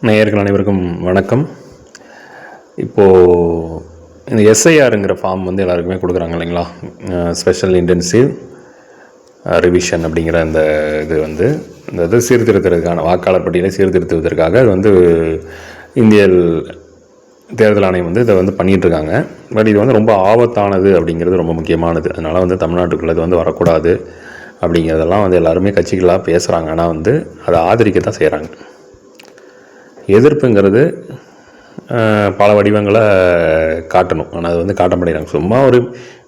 நேயர்கள் அனைவருக்கும் வணக்கம். இப்போது இந்த எஸ்ஐஆருங்கிற ஃபார்ம் வந்து எல்லாருக்குமே கொடுக்குறாங்க இல்லைங்களா? ஸ்பெஷல் இன்டென்சிவ் ரிவிஷன் அப்படிங்கிற அந்த இது வந்து இந்த இது சீர்திருத்துறதுக்கான வாக்காளர் பட்டியலை சீர்திருத்துவதற்காக அது வந்து இந்திய தேர்தல் ஆணையம் வந்து இதை வந்து பண்ணிகிட்ருக்காங்க. பட் இது வந்து ரொம்ப ஆபத்தானது அப்படிங்கிறது ரொம்ப முக்கியமானது. அதனால் வந்து தமிழ்நாட்டுக்குள்ளே இது வந்து வரக்கூடாது அப்படிங்கிறதெல்லாம் வந்து எல்லாருமே கட்சிகளாக பேசுகிறாங்க. ஆனால் வந்து அதை ஆதரிக்க தான் செய்கிறாங்க. எதிர்ப்புங்கிறது பல வடிவங்களை காட்டணும். ஆனால் அது வந்து காட்ட மாட்டேங்கிறாங்க. சும்மா ஒரு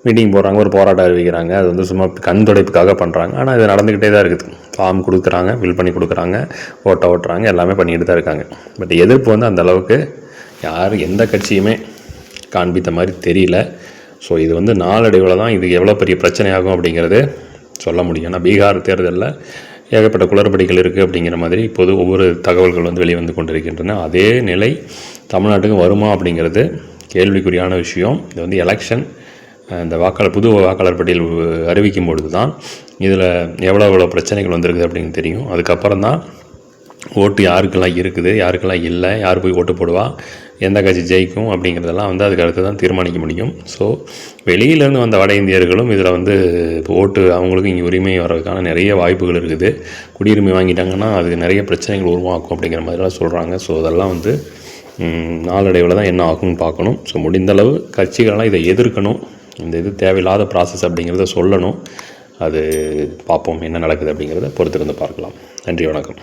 மீட்டிங் போடுறாங்க, ஒரு போராட்டம் அறிவிக்கிறாங்க. அது வந்து சும்மா கண் துடைப்புக்காக பண்ணுறாங்க. ஆனால் இது நடந்துக்கிட்டே தான் இருக்குது. ஃபார்ம் கொடுக்குறாங்க, ஃபில் பண்ணி கொடுக்குறாங்க, ஓட்டுறாங்க, எல்லாமே பண்ணிட்டு தான் இருக்காங்க. பட் எதிர்ப்பு வந்து அந்தளவுக்கு யார் எந்த கட்சியுமே காண்பித்த மாதிரி தெரியல. ஸோ இது வந்து நாளடைவில் தான் இது எவ்வளோ பெரிய பிரச்சனையாகும் அப்படிங்கிறது சொல்ல முடியும். ஏன்னா பீகார் தேர்தலில் ஏகப்பட்ட குளறுபடிகள் இருக்குது அப்படிங்கிற மாதிரி இப்போது ஒவ்வொரு தகவல்கள் வந்து வெளிவந்து கொண்டிருக்கின்றன. அதே நிலை தமிழ்நாட்டுக்கு வருமா அப்படிங்கிறது கேள்விக்குறியான விஷயம். இது வந்து எலெக்ஷன் இந்த புது வாக்காளர் பட்டியல் அறிவிக்கும் பொழுது தான் இதில் எவ்வளோ பிரச்சனைகள் வந்திருக்குது அப்படின்னு தெரியும். அதுக்கப்புறம் தான் ஓட்டு யாருக்கெல்லாம் இருக்குது, யாருக்கெல்லாம் இல்லை, யார் போய் ஓட்டு போடுவா, எந்த கட்சி ஜெயிக்கும் அப்படிங்கிறதெல்லாம் வந்து அதுக்கு அடுத்து தான் தீர்மானிக்க முடியும். ஸோ வெளியிலேருந்து வந்த வட இந்தியர்களும் இதில் வந்து இப்போ ஓட்டு அவங்களுக்கும் இங்கே உரிமை வர்றதுக்கான நிறைய வாய்ப்புகள் இருக்குது. குடியுரிமை வாங்கிட்டாங்கன்னா அது நிறைய பிரச்சனைகள் உருவாக்கும் அப்படிங்கிற மாதிரிலாம் சொல்கிறாங்க. ஸோ அதெல்லாம் வந்து நாளடைவில் தான் என்ன ஆகும்னு பார்க்கணும். ஸோ முடிந்தளவு கட்சிகளெல்லாம் இதை எதிர்க்கணும். இந்த இது தேவையில்லாத ப்ராசஸ் அப்படிங்கிறத சொல்லணும். அது பார்ப்போம் என்ன நடக்குது அப்படிங்கிறத பொறுத்திருந்து பார்க்கலாம். நன்றி, வணக்கம்.